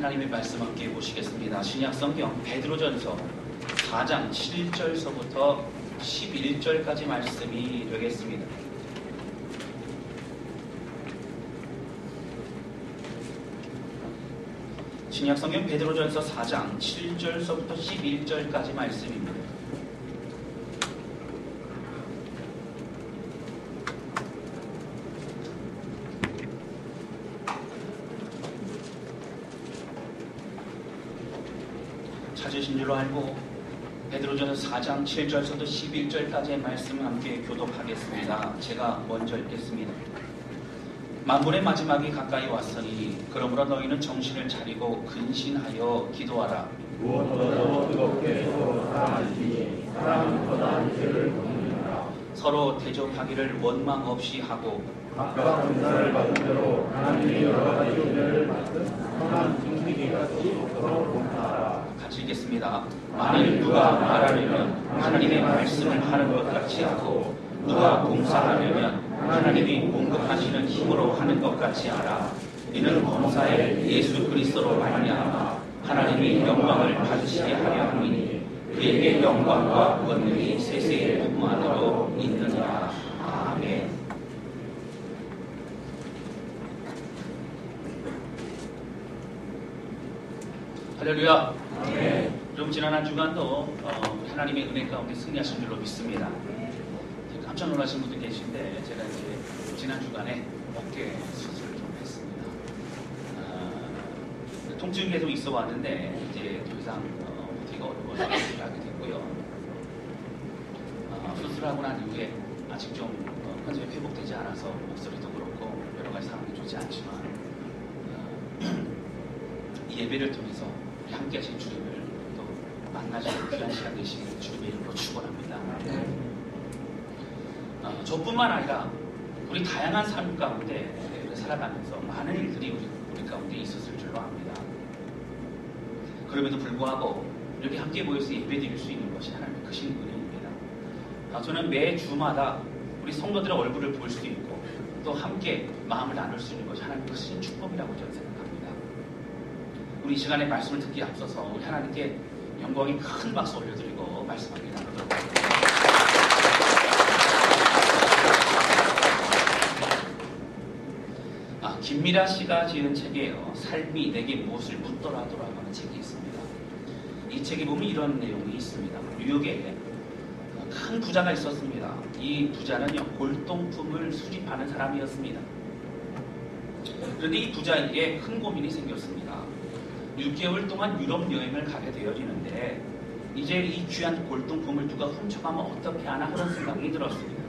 하나님의 말씀 함께 보시겠습니다. 신약성경 베드로전서 4장 7절서부터 11절까지 말씀이 되겠습니다. 신약성경 베드로전서 4장 7절서부터 11절까지 말씀입니다. 찾으신 줄로 알고 베드로전서 4장 7절서부터 11절까지의 말씀 함께 교독하겠습니다. 제가 먼저 읽겠습니다. 만물의 마지막이 가까이 왔으니 그러므로 너희는 정신을 차리고 근신하여 기도하라. 무엇보다도 뜨겁게 서로 사랑하시니 사랑은 거다한 죄를 걷는다. 서로 대접하기를 원망 없이 하고 각각 은사를 받은 대로 하나님의 여러 가지 은혜를 받은 선한 징징이 같이 서로 봉사하라. 같이 읽겠습니다. 만일 누가 말하려면 하나님의 말씀을 하는 것 같이 하고 누가 봉사하려면 하나님이 공급하시는 힘으로 하는 것 같이 하라. 이는 범사에 예수 그리스도로 말미암아 하나님이 영광을 받으시게 하려 함이니 그에게 영광과 권능이 세세에 무한으로 있느니라. 아멘. 할렐루야. 아멘. 그럼 지난 한 주간도 하나님의 은혜 가운데 승리하신 줄로 믿습니다. 깜짝 놀라신 분들 계신데 제가 이제 지난 주간에 어깨 수술을 좀 했습니다. 통증이 계속 있어 왔는데 이제 더 이상 어깨가 어려워서 수술을 하게 됐고요. 수술하고 난 이후에 아직 좀 완전히 회복되지 않아서 목소리도 그렇고 여러 가지 상황이 좋지 않지만 이 예배를 통해서 함께 하신 주님을 또 만나시는 귀한 시간 되시기를 주님의 이름으로 축원합니다. 저뿐만 아니라 우리 다양한 삶 가운데 살아가면서 많은 일들이 우리 가운데 있었을 줄로 압니다. 그럼에도 불구하고 이렇게 함께 모여서 예배드릴 수 있는 것이 하나님의 크신 은혜입니다. 저는 매 주마다 우리 성도들의 얼굴을 볼 수 있고 또 함께 마음을 나눌 수 있는 것이 하나님의 크신 축복이라고 저는 생각합니다. 우리 이 시간에 말씀을 듣기 앞서서 우리 하나님께 영광의 큰 박수 올려드리고 말씀하게 나누도록 하겠습니다. 김미라 씨가 지은 책이에요. 삶이 내게 무엇을 묻더라도라고 하는 책이 있습니다. 이 책에 보면 이런 내용이 있습니다. 뉴욕에 큰 부자가 있었습니다. 이 부자는요, 골동품을 수집하는 사람이었습니다. 그런데 이 부자에게 큰 고민이 생겼습니다. 6개월 동안 유럽 여행을 가게 되어지는데 이제 이 귀한 골동품을 누가 훔쳐가면 어떻게 하나 그런 생각이 들었습니다.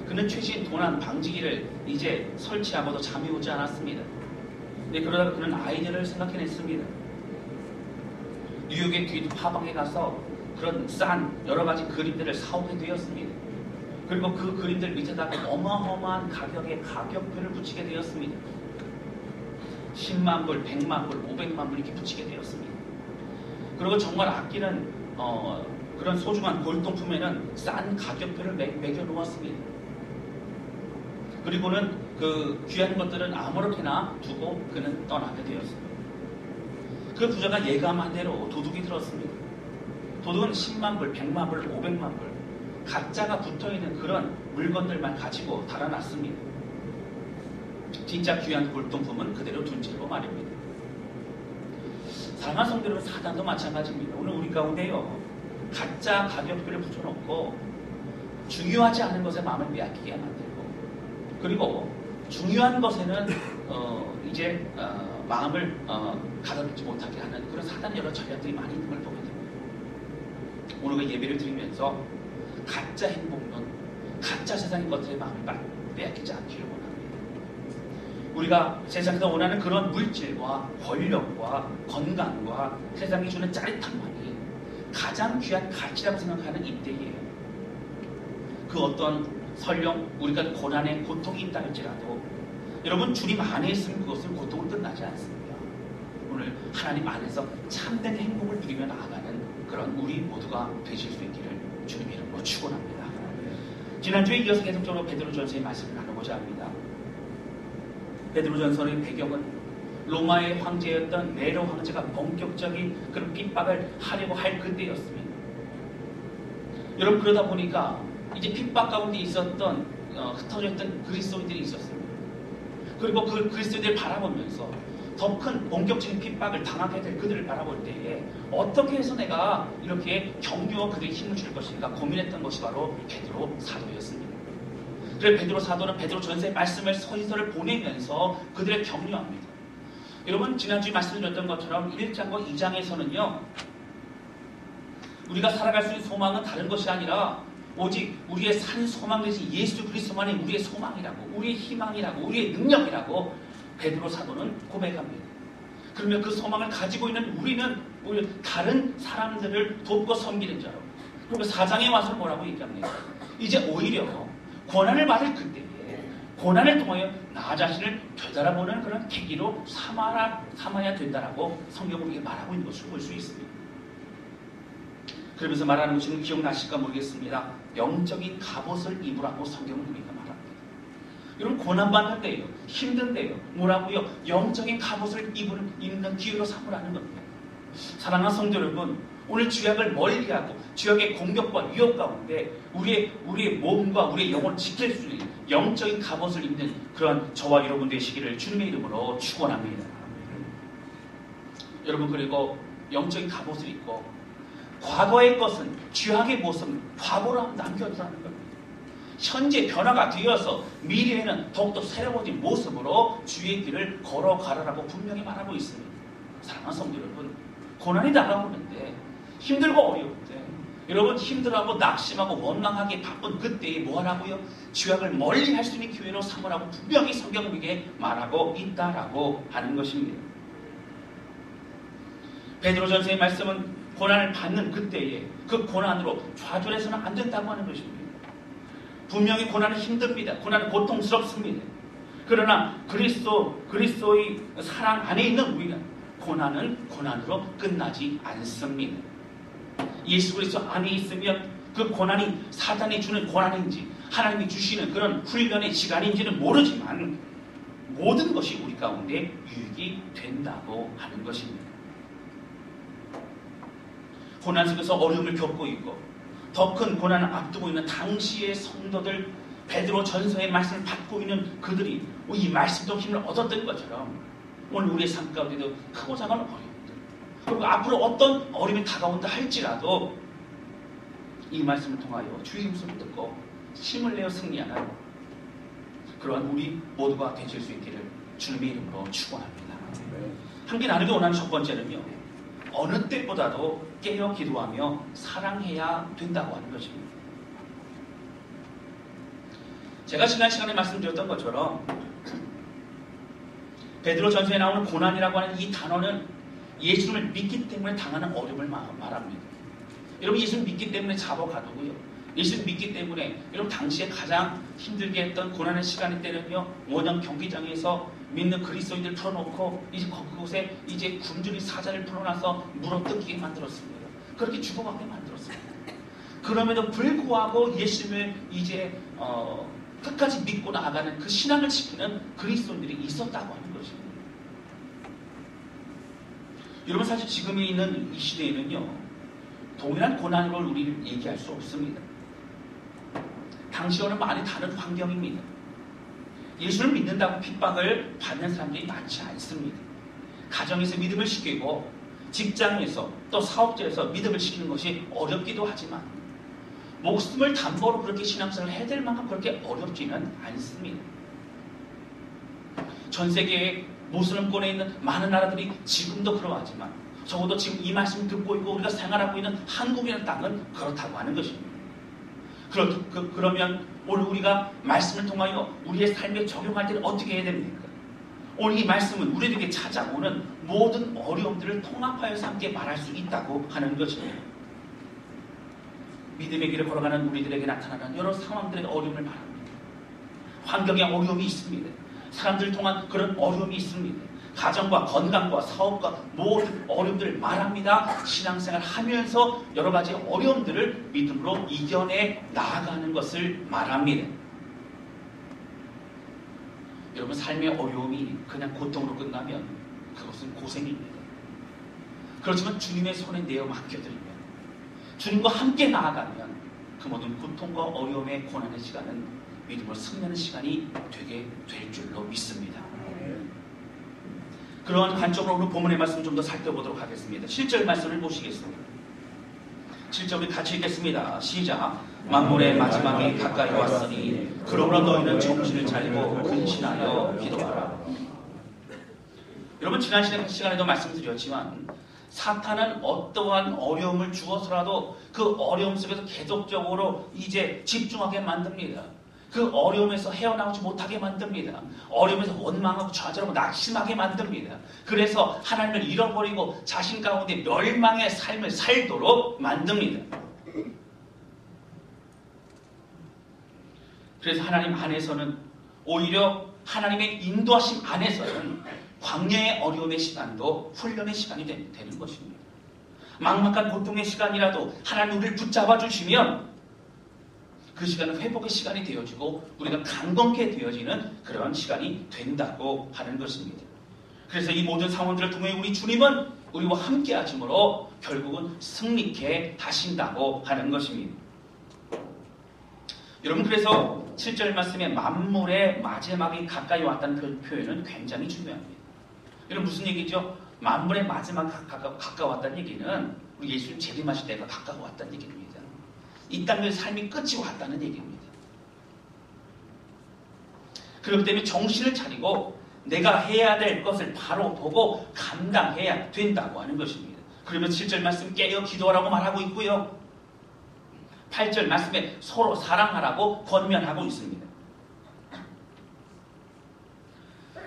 그는 최신 도난 방지기를 이제 설치하고도 잠이 오지 않았습니다. 그러다가 그는 아이디어를 생각해냈습니다. 뉴욕의 뒷파방에 가서 그런 싼 여러 가지 그림들을 사오게 되었습니다. 그리고 그 그림들 밑에다가 어마어마한 가격의 가격표를 붙이게 되었습니다. 10만 불, 100만 불, 500만 불 이렇게 붙이게 되었습니다. 그리고 정말 아끼는 그런 소중한 골동품에는 싼 가격표를 매겨 놓았습니다. 그리고는 그 귀한 것들은 아무렇게나 두고 그는 떠나게 되었습니다. 그 부자가 예감한 대로 도둑이 들었습니다. 도둑은 10만 불, 100만 불, 500만 불 가짜가 붙어있는 그런 물건들만 가지고 달아났습니다. 진짜 귀한 골동품은 그대로 둔 채로 말입니다. 사랑하는 성도 여러분, 사단도 마찬가지입니다. 오늘 우리 가운데요, 가짜 가격표를 붙여놓고 중요하지 않은 것에 마음을 빼앗기게 만들고, 그리고 중요한 것에는 이제 마음을 가다듬지 못하게 하는 그런 사단의 여러 전략들이 많이 있는 걸 보게 됩니다. 오늘 그 예배를 드리면서 가짜 행복론, 가짜 세상의 것들의 마음을 빼앗기지 않기를 원합니다. 우리가 세상에서 원하는 그런 물질과 권력과 건강과 세상이 주는 짜릿함만이 가장 귀한 가치라고 생각하는 이때예요. 그 어떤 설령 우리가 고난에 고통이 있다 할지라도 여러분, 주님 안에 있으면 그것은 고통은 끝나지 않습니다. 오늘 하나님 안에서 참된 행복을 누리며 나아가는 그런 우리 모두가 되실 수 있기를 주님 이름으로 축원합니다. 지난주에 이어서 계속적으로 베드로전서의 말씀을 나누고자 합니다. 베드로전서의 배경은 로마의 황제였던 네로 황제가 본격적인 그런 핍박을 하려고 할 그때였습니다. 여러분, 그러다 보니까 이제 핍박 가운데 있었던 흩어져 있던 그리스도인들이 있었습니다. 그리고 그 그리스도인들을 바라보면서 더 큰 본격적인 핍박을 당하게 될 그들을 바라볼 때에 어떻게 해서 내가 이렇게 격려와 그들에게 힘을 줄 것인가 고민했던 것이 바로 베드로 사도였습니다. 그래서 베드로 사도는 베드로 전서의 말씀을 서신서를 보내면서 그들을 격려합니다. 여러분, 지난주에 말씀드렸던 것처럼 1장과 2장에서는요, 우리가 살아갈 수 있는 소망은 다른 것이 아니라 오직 우리의 산 소망 대신 예수 그리스도만이 우리의 소망이라고, 우리의 희망이라고, 우리의 능력이라고 베드로 사도는 고백합니다. 그러면 그 소망을 가지고 있는 우리는 오히려 다른 사람들을 돕고 섬기는 자로. 그리고 4장에 와서 뭐라고 얘기합니까? 이제 오히려 고난을 받을 그때에 고난을 통하여 나 자신을 되돌아보는 그런 계기로 삼아야 된다라고 성경은 이렇게 말하고 있는 것을 볼 수 있습니다. 그러면서 말하는 것은 기억나실까 모르겠습니다. 영적인 갑옷을 입으라고 성경은 우리가 말합니다. 여러분, 고난받는 때예요. 힘든 때예요. 뭐라고요? 영적인 갑옷을 입는 기회로 삼으라는 겁니다. 사랑하는 성도 여러분, 오늘 죄악을 멀리하고 죄악의 공격과 위협 가운데 우리의 몸과 우리의 영혼을 지킬 수 있는 영적인 갑옷을 입는 그런 저와 여러분 되시기를 주님의 이름으로 축원합니다. 여러분, 그리고 영적인 갑옷을 입고 과거의 것은 죄악의 모습은 과거로 남겨두라는 겁니다. 현재 변화가 되어서 미래에는 더욱더 새로워진 모습으로 주의 길을 걸어가라라고 분명히 말하고 있습니다. 사랑하는 성도 여러분, 고난이 다가오는데 힘들고 어려운데 여러분 힘들어하고 낙심하고 원망하기 바쁜 그때에 뭐 하라고요? 죄악을 멀리 할 수 있는 기회로 삼으라고 분명히 성경은 우리에게 말하고 있다라고 하는 것입니다. 베드로전서의 말씀은 고난을 받는 그때에 그 고난으로 좌절해서는 안 된다고 하는 것입니다. 분명히 고난은 힘듭니다. 고난은 고통스럽습니다. 그러나 그리스도의 사랑 안에 있는 우리는 고난은 고난으로 끝나지 않습니다. 예수 그리스도 안에 있으면 그 고난이 사단이 주는 고난인지 하나님이 주시는 그런 훈련의 시간인지는 모르지만 모든 것이 우리 가운데 유익이 된다고 하는 것입니다. 고난 속에서 어려움을 겪고 있고 더 큰 고난을 앞두고 있는 당시의 성도들, 베드로 전서의 말씀을 받고 있는 그들이 이 말씀도 힘을 얻었던 것처럼 오늘 우리의 삶 가운데도 크고 작은 어려움들, 그리고 앞으로 어떤 어려움이 다가온다 할지라도 이 말씀을 통하여 주의 힘을 듣고 힘을 내어 승리하는 그러한 우리 모두가 되실 수 있기를 주님의 이름으로 축원합니다. 함께 나누기 원하는 첫 번째는요, 어느 때보다도 깨어 기도하며 사랑해야 된다고 하는 것입니다. 제가 지난 시간에 말씀드렸던 것처럼 베드로 전서에 나오는 고난이라고 하는 이 단어는 예수를 믿기 때문에 당하는 어려움을 말합니다. 여러분, 예수를 믿기 때문에 잡아가두고요, 예수를 믿기 때문에 여러분 당시에 가장 힘들게 했던 고난의 시간일 때는요, 원형 경기장에서 믿는 그리스도인들 풀어놓고 이제 그곳에 이제 굶주린 사자를 풀어놔서 물어뜯기게 만들었습니다. 그렇게 죽어가게 만들었습니다. 그럼에도 불구하고 예수님을 이제 끝까지 믿고 나아가는 그 신앙을 지키는 그리스도인들이 있었다고 하는 것입니다. 여러분, 사실 지금 있는 이 시대에는요, 동일한 고난으로 우리를 얘기할 수 없습니다. 당시와는 많이 다른 환경입니다. 예수를 믿는다고 핍박을 받는 사람들이 많지 않습니다. 가정에서 믿음을 시키고 직장에서 또 사업자에서 믿음을 시키는 것이 어렵기도 하지만 목숨을 담보로 그렇게 신앙생활을 해야 될 만큼 그렇게 어렵지는 않습니다. 전 세계에 모슬림권에 있는 많은 나라들이 지금도 그러하지만 적어도 지금 이 말씀을 듣고 있고 우리가 생활하고 있는 한국이라는 땅은 그렇다고 하는 것입니다. 그러면 오늘 우리가 말씀을 통하여 우리의 삶에 적용할 때는 어떻게 해야 됩니까? 오늘 이 말씀은 우리에게 찾아오는 모든 어려움들을 통합하여서 함께 말할 수 있다고 하는 것입니다. 믿음의 길을 걸어가는 우리들에게 나타나는 여러 상황들의 어려움을 말합니다. 환경에 어려움이 있습니다. 사람들을 통한 그런 어려움이 있습니다. 가정과 건강과 사업과 모든 어려움들을 말합니다. 신앙생활 하면서 여러 가지 어려움들을 믿음으로 이겨내 나아가는 것을 말합니다. 여러분, 삶의 어려움이 그냥 고통으로 끝나면 그것은 고생입니다. 그렇지만 주님의 손에 내어 맡겨드리면, 주님과 함께 나아가면 그 모든 고통과 어려움의 고난의 시간은 믿음으로 승리하는 시간이 되게 될 줄로 믿습니다. 그러한 관점으로 오늘 본문의 말씀 좀 더 살펴보도록 하겠습니다. 7절 말씀을 보시겠습니다. 7절 우리 같이 읽겠습니다. 시작. 만물의 마지막이 가까이 왔으니 그러므로 너희는 정신을 차리고 근신하여 기도하라. 여러분, 지난 시간에도 말씀드렸지만 사탄은 어떠한 어려움을 주어서라도 그 어려움 속에서 계속적으로 이제 집중하게 만듭니다. 그 어려움에서 헤어나오지 못하게 만듭니다. 어려움에서 원망하고 좌절하고 낙심하게 만듭니다. 그래서 하나님을 잃어버리고 자신 가운데 멸망의 삶을 살도록 만듭니다. 그래서 하나님 안에서는, 오히려 하나님의 인도하심 안에서는 광야의 어려움의 시간도 훈련의 시간이 되는 것입니다. 막막한 고통의 시간이라도 하나님 우리를 붙잡아 주시면 그 시간은 회복의 시간이 되어지고 우리가 강건케 되어지는 그런 시간이 된다고 하는 것입니다. 그래서 이 모든 상황들을 통해 우리 주님은 우리와 함께 하심으로 결국은 승리케 하신다고 하는 것입니다. 여러분, 그래서 7절 말씀에 만물의 마지막이 가까이 왔다는 표현은 굉장히 중요합니다. 여러분, 무슨 얘기죠? 만물의 마지막이 가까웠다는 얘기는 우리 예수님 재림하실 때가 가까웠다는 얘기입니다. 이 땅의 삶이 끝이 왔다는 얘기입니다. 그렇기 때문에 정신을 차리고 내가 해야 될 것을 바로 보고 감당해야 된다고 하는 것입니다. 그러면 7절 말씀 깨어 기도하라고 말하고 있고요. 8절 말씀에 서로 사랑하라고 권면하고 있습니다.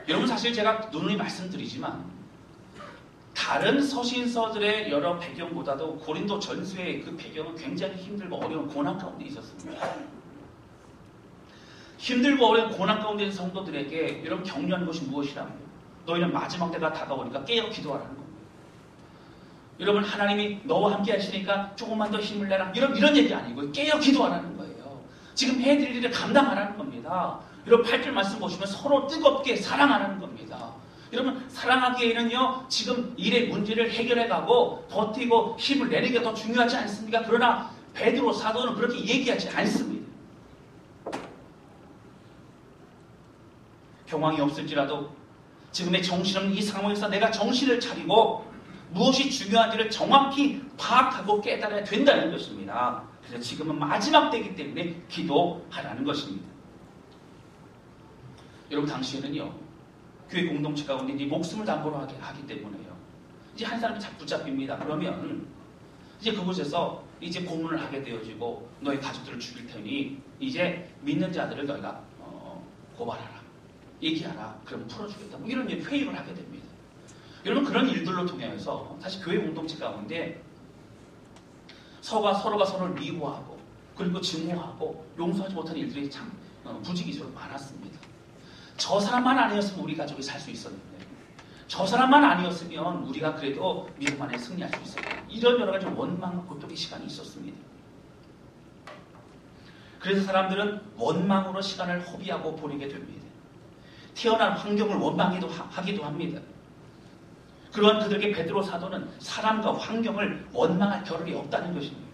여러분, 사실 제가 누누이 말씀드리지만 다른 서신서들의 여러 배경보다도 고린도 전서의 그 배경은 굉장히 힘들고 어려운 고난 가운데 있었습니다. 힘들고 어려운 고난 가운데 있는 성도들에게 여러분 격려하는 것이 무엇이라면, 너희는 마지막 때가 다가오니까 깨어 기도하라는 겁니다. 여러분, 하나님이 너와 함께 하시니까 조금만 더 힘을 내라, 이런 얘기 아니고 깨어 기도하라는 거예요. 지금 해드릴 일을 감당하라는 겁니다. 여러분, 8절 말씀 보시면 서로 뜨겁게 사랑하라는 겁니다. 여러분, 사랑하기에는요, 지금 일의 문제를 해결해가고 버티고 힘을 내는 게 더 중요하지 않습니까? 그러나 베드로 사도는 그렇게 얘기하지 않습니다. 경황이 없을지라도 지금의 정신없는 이 상황에서 내가 정신을 차리고 무엇이 중요한지를 정확히 파악하고 깨달아야 된다는 것입니다. 그래서 지금은 마지막 때이기 때문에 기도하라는 것입니다. 여러분, 당시에는요, 교회 공동체 가운데 이제 목숨을 담보로 하기 때문에요, 이제 한 사람이 붙잡힙니다. 그러면 이제 그곳에서 이제 고문을 하게 되어지고 너의 가족들을 죽일 테니 이제 믿는 자들을 너희가 고발하라, 얘기하라, 그럼 풀어주겠다, 이런 회의를 하게 됩니다. 여러분, 그런 일들로 통해서 사실 교회 공동체 가운데 서로가 서로를 미워하고 그리고 증오하고 용서하지 못한 일들이 참 부지기수로 많았습니다. 저 사람만 아니었으면 우리 가족이 살 수 있었는데, 저 사람만 아니었으면 우리가 그래도 믿음 안에 승리할 수 있었는데, 이런 여러 가지 원망과 고통의 시간이 있었습니다. 그래서 사람들은 원망으로 시간을 허비하고 보내게 됩니다. 태어난 환경을 원망하기도 합니다. 그러한 그들에게 베드로 사도는 사람과 환경을 원망할 겨를이 없다는 것입니다.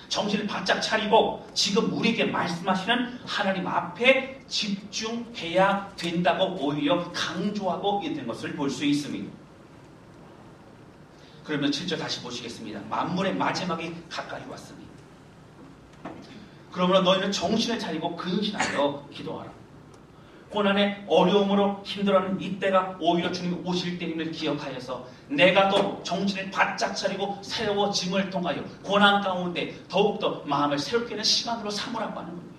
정신을 바짝 차리고 지금 우리에게 말씀하시는 하나님 앞에 집중해야 된다고 오히려 강조하고 있는 것을 볼 수 있습니다. 그러면 7절 다시 보시겠습니다. 만물의 마지막이 가까이 왔으니 그러므로 너희는 정신을 차리고 근신하여 기도하라. 고난의 어려움으로 힘들어하는 이때가 오히려 주님이 오실 때임을 기억하여서 내가 또 정신을 바짝 차리고 새로워짐을 통하여 고난 가운데 더욱더 마음을 새롭게 하는 시간으로 삼으라고 하는 겁니다.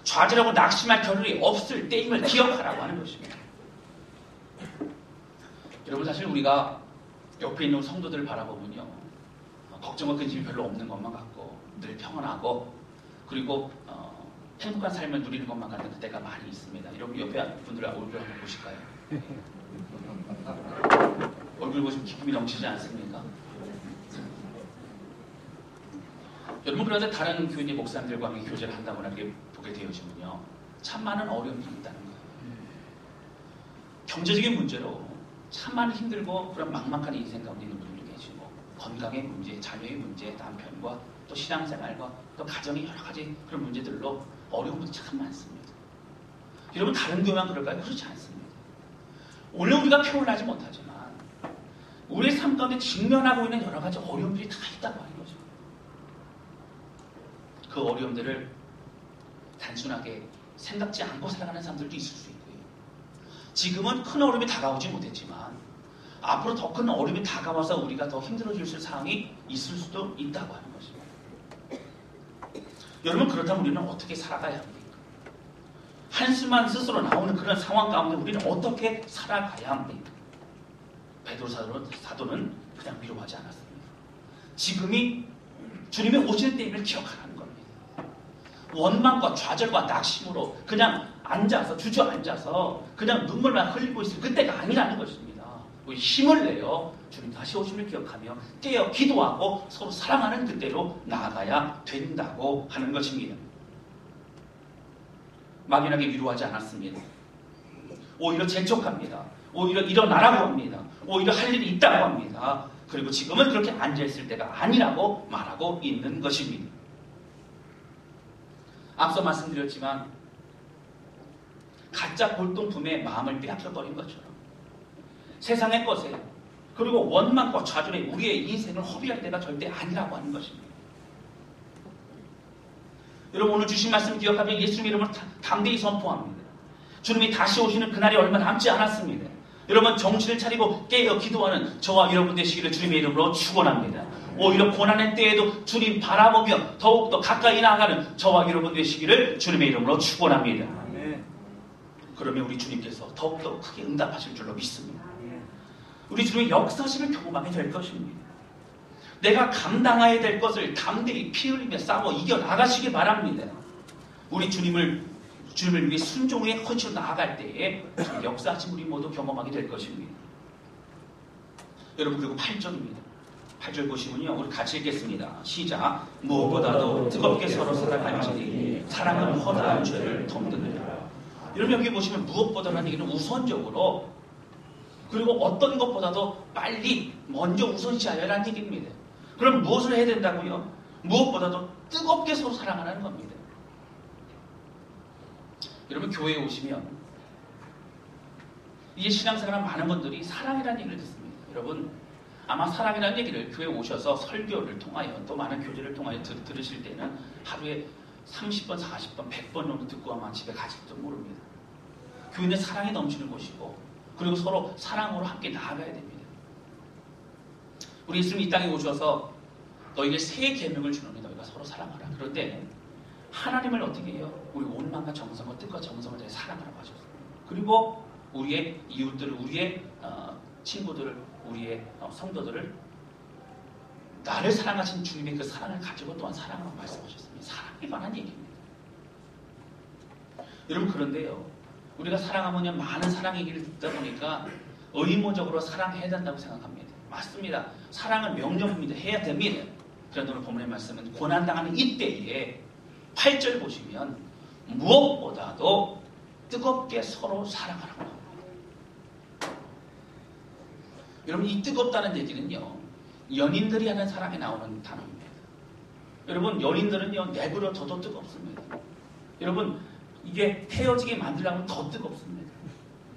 좌절하고 낙심할 겨를이 없을 때임을 기억하라고 하는 것입니다. 여러분, 사실 우리가 옆에 있는 성도들을 바라보면요, 걱정과 근심이 별로 없는 것만 같고 늘 평안하고 그리고 행복한 삶을 누리는 것만 같은 때가 많이 있습니다. 여러분, 옆에 분들 얼굴 한번 보실까요? 얼굴 보시면 기쁨이 넘치지 않습니까? 여러분, 그런데 다른 교인의 목사님들과 함께 교제를 한다거나 이렇게 보게 되어지면요, 참 많은 어려움이 있다는 거예요. 경제적인 문제로 참 많이 힘들고 그런 막막한 인생 가운데 있는 분들도 계시고 건강의 문제, 자녀의 문제, 남편과 또 신앙생활과 또 가정의 여러 가지 그런 문제들로 어려운 분들 참 많습니다. 여러분 다른 교회만 그럴까요? 그렇지 않습니다. 오늘 우리가 표현하지 못하지만 우리의 삶 가운데 직면하고 있는 여러 가지 어려움들이 다 있다고 하는 거죠. 그 어려움들을 단순하게 생각지 않고 살아가는 사람들도 있을 수 있고요. 지금은 큰 어려움이 다가오지 못했지만 앞으로 더 큰 어려움이 다가와서 우리가 더 힘들어질 상황이 있을 수도 있다고 하는 것입니다. 여러분 그렇다면 우리는 어떻게 살아가야 합니까? 한숨만 스스로 나오는 그런 상황 가운데 우리는 어떻게 살아가야 합니까? 베드로 사도는 그냥 위로하지 않았습니다. 지금이 주님의 오실 때임을 기억하라는 겁니다. 원망과 좌절과 낙심으로 그냥 앉아서 주저앉아서 그냥 눈물만 흘리고 있을 그때가 아니라는 것입니다. 우리 힘을 내어 주님 다시 오심을 기억하며 깨어 기도하고 서로 사랑하는 그때로 나아가야 된다고 하는 것입니다. 막연하게 위로하지 않았습니다. 오히려 재촉합니다. 오히려 일어나라고 합니다. 오히려 할 일이 있다고 합니다. 그리고 지금은 그렇게 앉아있을 때가 아니라고 말하고 있는 것입니다. 앞서 말씀드렸지만 가짜 골동품에 마음을 빼앗겨버린 것처럼 세상의 것에 그리고 원망과 좌절에 우리의 인생을 허비할 때가 절대 아니라고 하는 것입니다. 여러분 오늘 주신 말씀 기억하며 예수님 이름으로 담대히 선포합니다. 주님이 다시 오시는 그날이 얼마 남지 않았습니다. 여러분 정신을 차리고 깨어 기도하는 저와 여러분 되시기를 주님의 이름으로 축원합니다. 오히려 고난의 때에도 주님 바라보며 더욱더 가까이 나아가는 저와 여러분 되시기를 주님의 이름으로 축원합니다. 그러면 우리 주님께서 더욱더 크게 응답하실 줄로 믿습니다. 우리 주님의 역사심을 경험하게 될 것입니다. 내가 감당해야 될 것을 담대히 피 흘리며 싸워 이겨나가시기 바랍니다. 우리 주님을 위해 순종의 헌신으로 나아갈 때에 역사심 우리 모두 경험하게 될 것입니다. 여러분 그리고 8절입니다. 8절 보시면요. 우리 같이 읽겠습니다. 시작. 무엇보다도 뜨겁게 서로 사랑할지니 사랑은 허다한 죄를 덮느니라. 여러분 여기 보시면 무엇보다라는 얘기는 우선적으로 그리고 어떤 것보다도 빨리 먼저 우선시하여라는 얘기입니다. 그럼 무엇을 해야 된다고요? 무엇보다도 뜨겁게 서로 사랑하라는 겁니다. 여러분 교회에 오시면 이제 신앙생활한 많은 분들이 사랑이라는 얘기를 듣습니다. 여러분 아마 사랑이라는 얘기를 교회에 오셔서 설교를 통하여 또 많은 교제를 통하여 들으실 때는 하루에 30번, 40번, 100번 정도 듣고 아마 집에 가실지도 모릅니다. 교회는 사랑이 넘치는 곳이고 그리고 서로 사랑으로 함께 나아가야 됩니다. 우리 예수님이 이 땅에 오셔서 너희에게 새 계명을 주노니 너희가 서로 사랑하라. 그런데 하나님을 어떻게 해요? 우리 온 마음과 정성과 뜻과 정성을 다해 사랑하라고 하셨어요. 그리고 우리의 이웃들을, 우리의 친구들을, 우리의 성도들을 나를 사랑하신 주님의 그 사랑을 가지고 또한 사랑하라고 말씀하셨습니다. 사랑에 관한 얘기입니다. 여러분 그런데요. 우리가 사랑하면 많은 사랑 얘기를 듣다 보니까 의무적으로 사랑해야 된다고 생각합니다. 맞습니다. 사랑은 명령입니다. 해야 됩니다. 그런데 오늘 본문의 말씀은 고난당하는 이때에 8절 보시면 무엇보다도 뜨겁게 서로 사랑하라고 합니다. 여러분 이 뜨겁다는 얘기는요. 연인들이 하는 사랑에 나오는 단어입니다. 여러분 연인들은요. 내버려둬도 뜨겁습니다. 여러분 이게 헤어지게 만들려면 더 뜨겁습니다.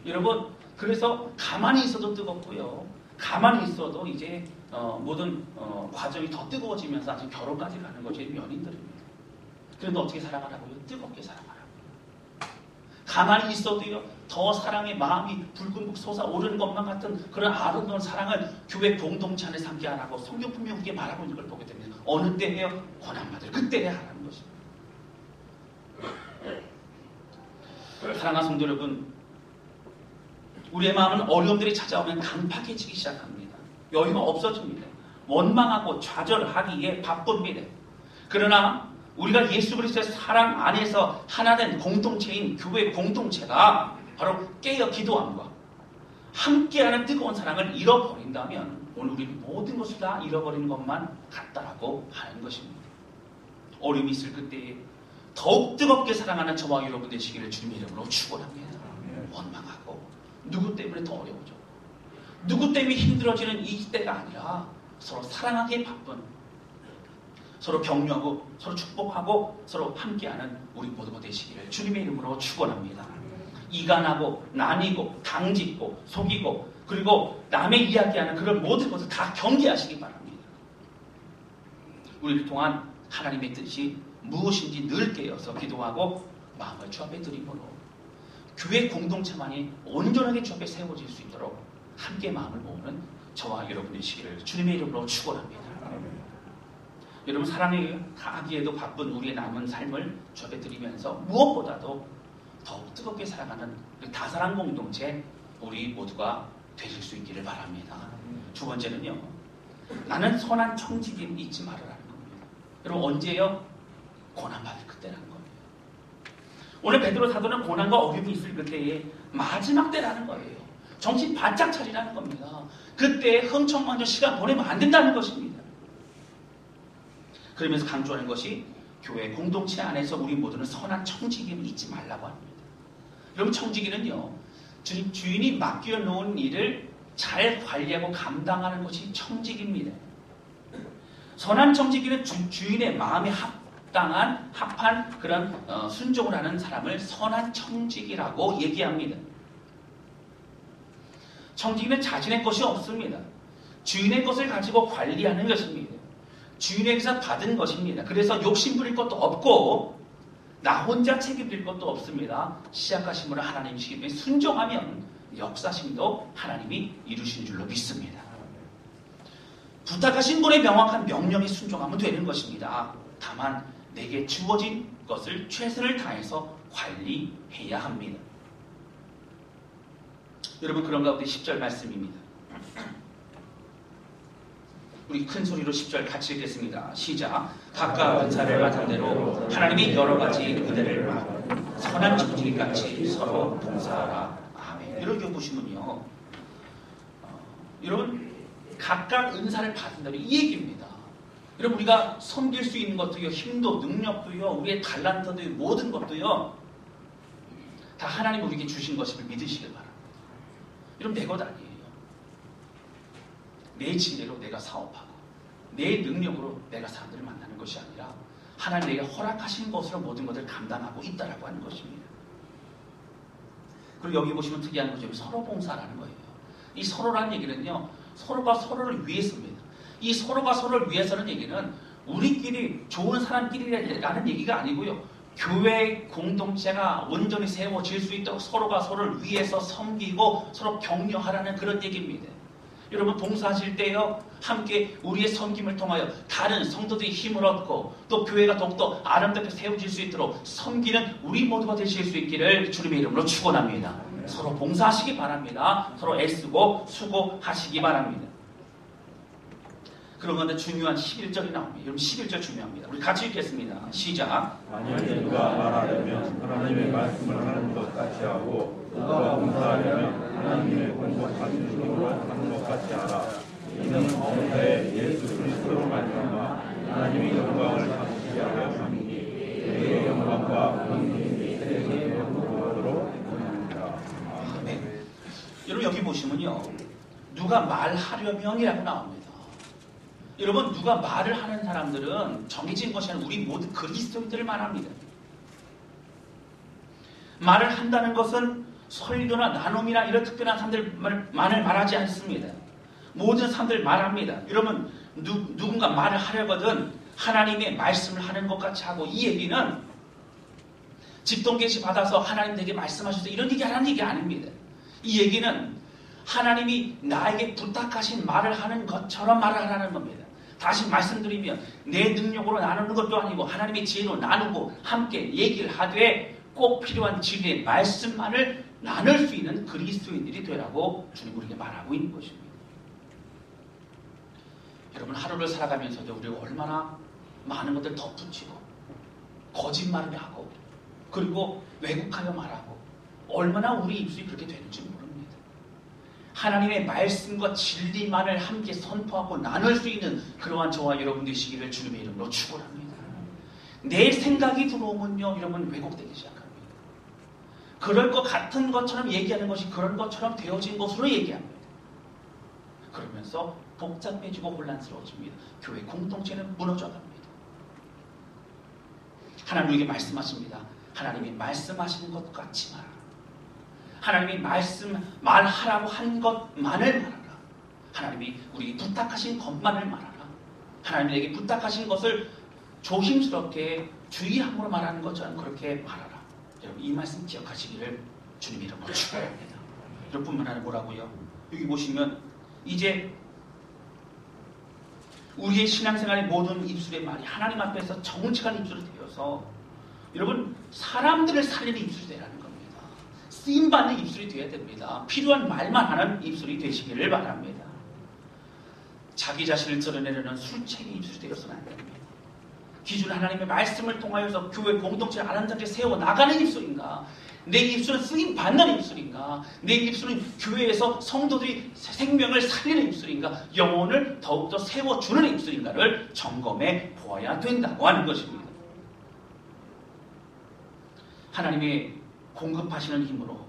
여러분 그래서 가만히 있어도 뜨겁고요. 가만히 있어도 이제 모든 과정이 더 뜨거워지면서 아직 결혼까지 가는 것이 연인들입니다. 그런데 어떻게 사랑하라고요? 뜨겁게 사랑하라고. 가만히 있어도요. 더 사랑의 마음이 불끈 솟아오르는 것만 같은 그런 아름다운 사랑을 교회 공동체 안에서 함께 하라고 성경 분명히 우리에게 말하고 있는 걸 보게 됩니다. 어느 때에요? 고난받을 그때에 하라는 것입니다. 사랑하는 성도 여러분, 우리의 마음은 어려움들이 찾아오면 강팍해지기 시작합니다. 여유가 없어집니다. 원망하고 좌절하기에 바쁩니다. 그러나 우리가 예수 그리스도의 사랑 안에서 하나된 공동체인 교회 공동체가 바로 깨어 기도함과 함께하는 뜨거운 사랑을 잃어버린다면 오늘 우리 모든 것을 다 잃어버리는 것만 같다라고 하는 것입니다. 어려움이 있을 그때에 더욱 뜨겁게 사랑하는 저와 여러분 되시기를 주님의 이름으로 축원합니다. 원망하고 누구 때문에 더 어려워져? 누구 때문에 힘들어지는 이 때가 아니라 서로 사랑하기에 바쁜, 서로 격려하고 서로 축복하고 서로 함께하는 우리 모두가 되시기를 주님의 이름으로 축원합니다. 이간하고 나뉘고 당짓고 속이고 그리고 남의 이야기하는 그런 모든 것을 다 경계하시기 바랍니다. 우리를 통한 하나님의 뜻이 무엇인지 늘 깨어서 기도하고 마음을 주 앞에 드림으로 교회 공동체만이 온전하게 주 앞에 세워질 수 있도록 함께 마음을 모으는 저와 여러분의 시기를 주님의 이름으로 축원합니다. 여러분 사랑하기에도 바쁜 우리의 남은 삶을 주 앞에 드리면서 무엇보다도 더욱 뜨겁게 살아가는 다사랑 공동체 우리 모두가 되실 수 있기를 바랍니다. 두 번째는요. 나는 선한 청지기를 잊지 말으라는 겁니다. 여러분 언제요? 고난받을 그때라는 겁니다. 오늘 베드로 사도는 고난과 어려움이 있을 그때의 마지막 때라는 거예요. 정신 바짝 차리라는 겁니다. 그때 흥청망청 시간 보내면 안 된다는 것입니다. 그러면서 강조하는 것이 교회 공동체 안에서 우리 모두는 선한 청지기를 잊지 말라고 합니다. 여러분 청지기는요. 주인이 맡겨놓은 일을 잘 관리하고 감당하는 것이 청지기입니다. 선한 청지기는 주인의 마음에 합한 그런 순종을 하는 사람을 선한 청지기라고 얘기합니다. 청지기는 자신의 것이 없습니다. 주인의 것을 가지고 관리하는 것입니다. 주인에게서 받은 것입니다. 그래서 욕심 부릴 것도 없고 나 혼자 책임질 것도 없습니다. 시작하신 분은 하나님이시기 때문에 순종하면 역사심도 하나님이 이루신 줄로 믿습니다. 부탁하신 분의 명확한 명령에 순종하면 되는 것입니다. 다만 내게 주어진 것을 최선을 다해서 관리해야 합니다. 여러분 그런 가운데 10절 말씀입니다. 우리 큰 소리로 10절 같이 읽겠습니다. 시작. 각각 은사를 받은 대로 하나님이 여러 가지 은혜를 받고 선한 청지기같이 서로 봉사하라. 아멘. 이렇게 보시면요. 여러분 각각 은사를 받은 대로 이 얘기입니다. 여러분 우리가 섬길 수 있는 것도요. 힘도 능력도요. 우리의 달란트도요. 모든 것도요. 다 하나님 우리에게 주신 것임을 믿으시길 바랍니다. 여러분 내 것 아니에요. 내 지혜로 내가 사업하고 내 능력으로 내가 사람들을 만나는 것이 아니라 하나님 내게 허락하신 것으로 모든 것을 감당하고 있다라고 하는 것입니다. 그리고 여기 보시면 특이한 것이 서로 봉사라는 거예요. 이 서로라는 얘기는요. 서로가 서로를 위해서입니다. 이 서로가 서로를 위해서는 얘기는 우리끼리 좋은 사람끼리라는 얘기가 아니고요. 교회 공동체가 온전히 세워질 수 있도록 서로가 서로를 위해서 섬기고 서로 격려하라는 그런 얘기입니다. 여러분 봉사하실 때요 함께 우리의 섬김을 통하여 다른 성도들이 힘을 얻고 또 교회가 더욱더 아름답게 세워질 수 있도록 섬기는 우리 모두가 되실 수 있기를 주님의 이름으로 축원합니다. 서로 봉사하시기 바랍니다. 서로 애쓰고 수고하시기 바랍니다. 그런 건데 중요한 11절이 나옵니다. 여러분 11절 중요합니다. 우리 같이 읽겠습니다. 시작. 만약에 누가 말하려면 하나님의 말씀을 하는 것 같이 하고 누가 봉사하려면 하나님의 공복하신 중으로 하는 것 같이 하라. 이는 범사에 예수 그리스도로 말미암아 하나님의 영광을 받으시게 하려 함이니 그의 영광과 권능이 세계 영광으로 전합니다. 아멘. 여러분 여기 보시면요. 누가 말하려면이라고 나옵니다. 여러분 누가 말을 하는 사람들은 정해진 것이 아니라 우리 모든 그리스도인들을 말합니다. 말을 한다는 것은 설교나 나눔이나 이런 특별한 사람들만을 말하지 않습니다. 모든 사람들 말합니다. 여러분 누군가 말을 하려거든 하나님의 말씀을 하는 것 같이 하고 이 얘기는 집동계시 받아서 하나님 내게 말씀하셔서 이런 얘기 하라는 얘기 아닙니다. 이 얘기는 하나님이 나에게 부탁하신 말을 하는 것처럼 말을 하라는 겁니다. 다시 말씀드리면 내 능력으로 나누는 것도 아니고 하나님의 지혜로 나누고 함께 얘기를 하되 꼭 필요한 진리의 말씀만을 나눌 수 있는 그리스도인들이 되라고 주님 우리에게 말하고 있는 것입니다. 여러분 하루를 살아가면서도 우리가 얼마나 많은 것들 덧붙이고 거짓말을 하고 그리고 왜곡하여 말하고 얼마나 우리 입술이 그렇게 되는지 모릅니다. 하나님의 말씀과 진리만을 함께 선포하고 나눌 수 있는 그러한 저와 여러분 되시기를 주님의 이름으로 축원합니다. 내 생각이 들어오면요 여러분 왜곡되기 시작합니다. 그럴 것 같은 것처럼 얘기하는 것이 그런 것처럼 되어진 것으로 얘기합니다. 그러면서 복잡해지고 혼란스러워집니다. 교회 공동체는 무너져갑니다. 하나님에게 말씀하십니다. 하나님이 말씀하시는 것 같이 말하라. 하나님이 말하라고 한 것만을 말하라. 하나님이 우리에게 부탁하신 것만을 말하라. 하나님에게 부탁하신 것을 조심스럽게 주의함으로 말하는 것처럼 그렇게 말하라. 여러분 이 말씀 기억하시기를 주님 이름으로 축원합니다. 여러분 뿐만 아니라 뭐라고요? 여기 보시면 이제 우리의 신앙생활의 모든 입술의 말이 하나님 앞에서 정직한 입술이 되어서 여러분 사람들을 살리는 입술이 되라는 겁니다. 쓰임받는 입술이 되어야 됩니다. 필요한 말만 하는 입술이 되시기를 바랍니다. 자기 자신을 드러내려는 술책의 입술이 되어서는 안 됩니다. 기존 하나님의 말씀을 통하여서 교회 공동체를 아름답게 세워나가는 입술인가? 내 입술은 쓰임받는 입술인가? 내 입술은 교회에서 성도들이 생명을 살리는 입술인가? 영혼을 더욱더 세워주는 입술인가를 점검해 보아야 된다고 하는 것입니다. 하나님이 공급하시는 힘으로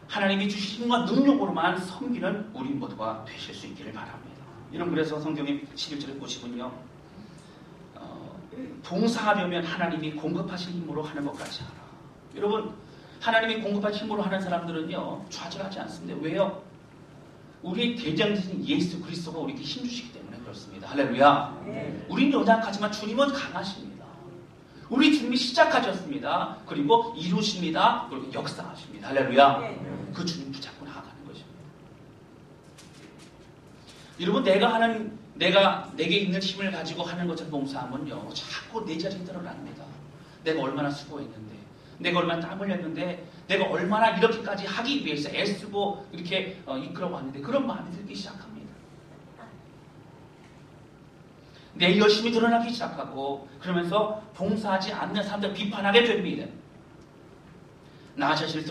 하나님이 주신 힘과 능력으로만 섬기는 우리 모두가 되실 수 있기를 바랍니다. 이런 그래서 성경의 11절에 보시면요. 봉사하려면 하나님이 공급하신 힘으로 하는 것 같이 하라. 여러분 하나님이 공급하신 힘으로 하는 사람들은요 좌절하지 않습니다. 왜요? 우리의 대장이신 예수 그리스도가 우리에게 힘주시기 때문에 그렇습니다. 할렐루야. 우리는 연약하지만 주님은 강하십니다. 우리 주님이 시작하셨습니다. 그리고 이루십니다. 그리고 역사하십니다. 할렐루야. 그 주님 붙잡고 나아가는 것입니다. 여러분 내게 있는 힘을 가지고 하는 것을 봉사하면요 자꾸 내 자신이 드러납니다. 내가 얼마나 수고했는데, 내가 얼마나 땀 흘렸는데, 내가 얼마나 이렇게까지 하기 위해서 애쓰고 이렇게 이끌어왔는데 그런 마음이 들기 시작합니다. 내 열심히 드러나기 시작하고 그러면서 봉사하지 않는 사람들 비판하게 됩니다. 나 자신을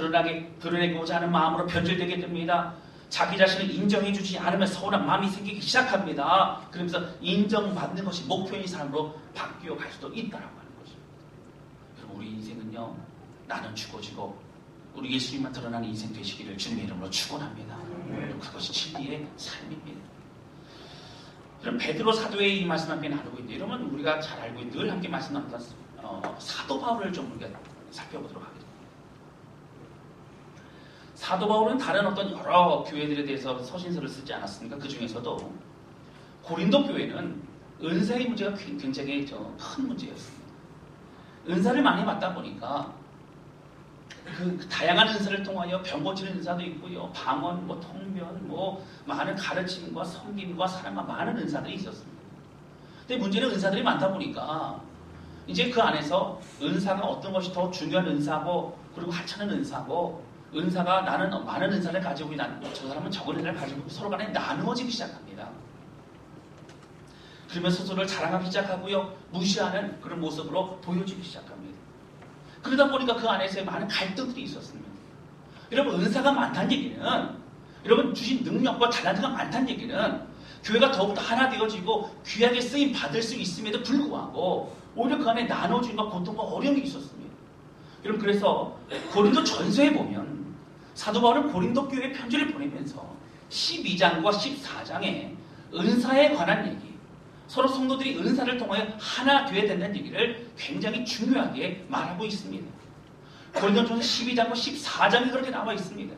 드러내고자 하는 마음으로 변질되게 됩니다. 자기 자신을 인정해주지 않으면 서운한 마음이 생기기 시작합니다. 그러면서 인정받는 것이 목표인 사람으로 바뀌어 갈 수도 있다라고 하는 것입니다. 여러분 우리 인생은요 나는 죽어지고 우리 예수님만 드러나는 인생 되시기를 주님의 이름으로 축원합니다. 그것이 진리의 삶입니다. 그럼 베드로 사도의 이 말씀 함께 나누고 있는데 여러분 우리가 잘 알고 있는 늘 함께 말씀 나누던 사도 바울을 좀 우리가 살펴보도록 하겠습니다. 사도 바울은 다른 어떤 여러 교회들에 대해서 서신서를 쓰지 않았습니까? 그 중에서도 고린도 교회는 은사의 문제가 굉장히 큰 문제였습니다. 은사를 많이 받다 보니까 그 다양한 은사를 통하여 병 고치는 은사도 있고요. 방언, 통변, 많은 가르침과 섬김과 사랑과 많은 은사들이 있었습니다. 근데 문제는 은사들이 많다 보니까 이제 그 안에서 은사가 어떤 것이 더 중요한 은사고 그리고 하찮은 은사고 은사가 나는 많은 은사를 가지고 저 사람은 적은 은사를 가지고 서로 간에 나누어지기 시작합니다. 그러면서 스스로를 자랑하기 시작하고요. 무시하는 그런 모습으로 보여지기 시작합니다. 그러다 보니까 그 안에서 많은 갈등들이 있었습니다. 여러분 은사가 많다는 얘기는 여러분 주신 능력과 달란트가 많다는 얘기는 교회가 더욱더 하나 되어지고 귀하게 쓰임 받을 수 있음에도 불구하고 오히려 그 안에 나눠짐과 고통과 어려움이 있었습니다. 여러분 그래서 고린도 전서에 보면 사도 바울은 고린도 교회에 편지를 보내면서 12장과 14장에 은사에 관한 얘기 서로 성도들이 은사를 통하여 하나 되어야 된다는 얘기를 굉장히 중요하게 말하고 있습니다. 고린도전서 12장과 14장이 그렇게 나와 있습니다.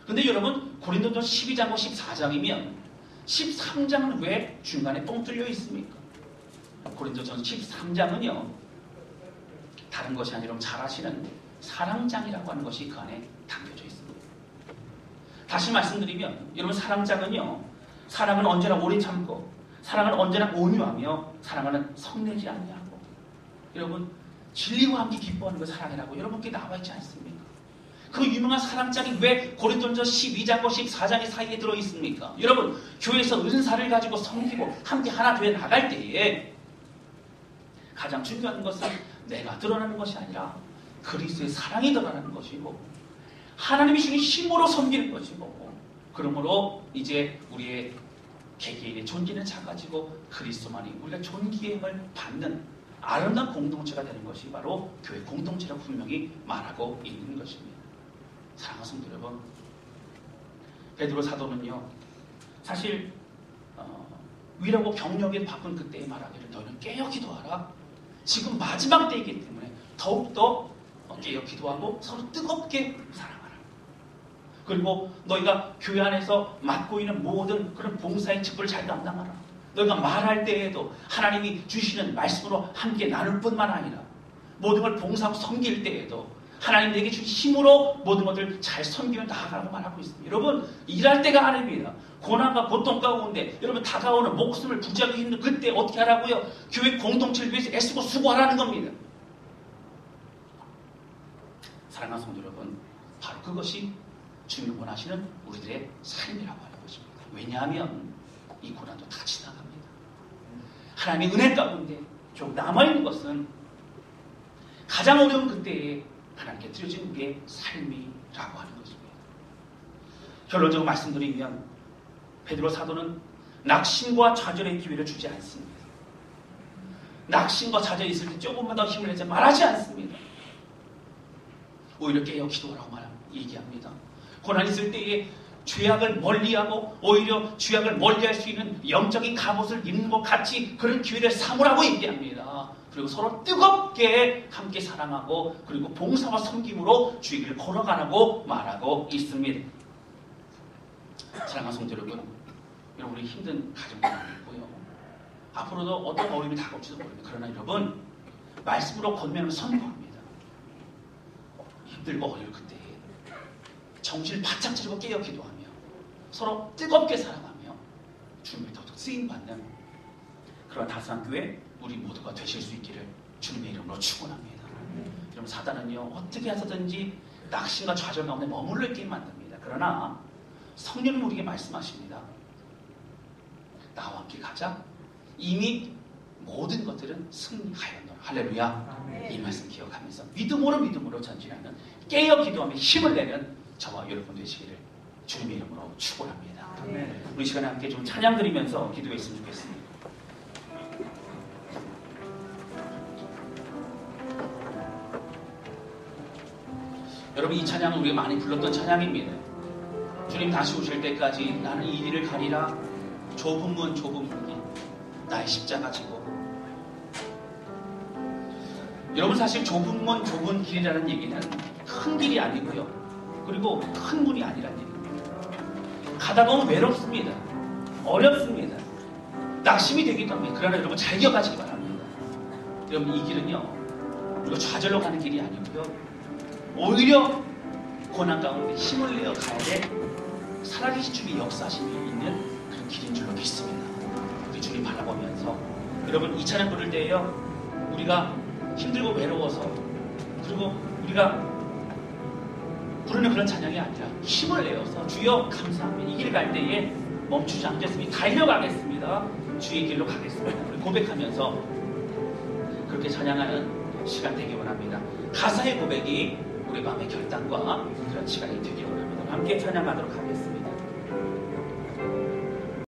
근데 여러분 고린도전서 12장과 14장이면 13장은 왜 중간에 뻥 뚫려 있습니까? 고린도전서 13장은요 다른 것이 아니라 잘 아시는 사랑장이라고 하는 것이 그 안에 담겨져 있습니다. 다시 말씀드리면 여러분 사랑장은요 사랑은 언제나 오래 참고 사랑은 언제나 온유하며 사랑은 성내지 않냐고 여러분 진리와 함께 기뻐하는 것 사랑이라고 여러분께 나와 있지 않습니까? 그 유명한 사랑장이 왜 고린도전서 12장과 14장의 사이에 들어있습니까? 여러분 교회에서 은사를 가지고 섬기고 함께 하나 되어 나갈 때에 가장 중요한 것은 내가 드러나는 것이 아니라 그리스도의 사랑이 드러나는 것이고 하나님이 주신 힘으로 섬기는 것이고 그러므로 이제 우리의 개개인의 존재는 작아지고 그리스도만이 우리가 존귀의 힘을 받는 아름다운 공동체가 되는 것이 바로 교회 공동체라고 분명히 말하고 있는 것입니다. 사랑하는 성도 여러분 베드로 사도는요, 사실 위라고 병력에 바쁜 그때에 말하기를 너희는 깨어 기도하라. 지금 마지막 때이기 때문에 더욱더 깨어 기도하고 서로 뜨겁게 사랑하라. 그리고 너희가 교회 안에서 맡고 있는 모든 그런 봉사의 직분을 잘 감당하라. 너희가 말할 때에도 하나님이 주시는 말씀으로 함께 나눌 뿐만 아니라 모든 걸 봉사하고 섬길 때에도 하나님 내게 주신 힘으로 모든 것들 잘 섬기며 나아가라고 말하고 있습니다. 여러분, 일할 때가 아닙니다. 고난과 고통 가운데 여러분 다가오는 목숨을 부지하기 힘든 그때 어떻게 하라고요? 교회 공동체를 위해서 애쓰고 수고하라는 겁니다. 사랑하는 성도 여러분, 바로 그것이 주님이 원하시는 우리들의 삶이라고 하는 것입니다. 왜냐하면 이 고난도 다 지나갑니다. 하나님의 은혜 가운데 좀 남아있는 것은 가장 어려운 그때에 하나님께 드려진 우리의 삶이라고 하는 것입니다. 결론적으로 말씀드리면 베드로 사도는 낙심과 좌절의 기회를 주지 않습니다. 낙심과 좌절이 있을 때 조금만 더 힘을 내자 말하지 않습니다. 오히려 깨어 기도하라고 얘기합니다. 고난이 있을 때에 죄악을 멀리하고 오히려 죄악을 멀리할 수 있는 영적인 갑옷을 입는 것 같이 그런 기회를 삼으라고 얘기합니다. 그리고 서로 뜨겁게 함께 사랑하고 그리고 봉사와 섬김으로 주의 길을 걸어가라고 말하고 있습니다. 사랑하는 성도 여러분, 우리 힘든 가정도 있고요. 앞으로도 어떤 어려움이 다가올지도 모릅니다. 그러나 여러분, 말씀으로 권면을 선포합니다. 힘들고 어려울 그때에 정신을 바짝 차리고 깨어 기도하며 서로 뜨겁게 사랑하며 주님을 더욱 쓰임받는 그런 다스한 교회 우리 모두가 되실 수 있기를 주님의 이름으로 축원합니다. 여러분, 사단은요 어떻게 해서든지 낙심과 좌절 가운데 머물러 있게 만듭니다. 그러나 성령님 우리에게 말씀하십니다. 나와 함께 가자. 이미 모든 것들은 승리하였노라. 할렐루야. 이 말씀 기억하면서 믿음으로 전진하는 깨어 기도하며 힘을 내는 저와 여러분 되시기를 주님의 이름으로 축원합니다. 우리 시간에 함께 좀 찬양 드리면서 기도했으면 좋겠습니다. 여러분, 이 찬양은 우리가 많이 불렀던 찬양입니다. 주님 다시 오실 때까지 나는 이 길을 가리라. 좁은 문 나의 십자가 지고. 여러분, 사실 좁은 문 좁은 길이라는 얘기는 큰 길이 아니고요, 그리고 큰 문이 아니라는 얘기입니다. 가다 보면 외롭습니다. 어렵습니다. 낙심이 되기도 합니다. 그러나 여러분 잘 기억하시기 바랍니다. 여러분, 이 길은요 우리가 좌절로 가는 길이 아니고요, 오히려 고난 가운데 힘을 내어 가야 될 살아계신 주님의 역사심이 있는 그런 길인 줄로 믿습니다. 우리 주님 바라보면서 여러분, 이 찬양 부를 때에요 우리가 힘들고 외로워서 그리고 우리가 부르는 그런 찬양이 아니라 힘을 내어서 주여 감사합니다. 이 길 갈 때에 멈추지 않겠습니다. 달려가겠습니다. 주의 길로 가겠습니다. 우리 고백하면서 그렇게 찬양하는 시간 되기 원합니다. 가사의 고백이 우리 마음의 결단과 그런 시간이 되기를 원합니다. 함께 찬양하도록 하겠습니다.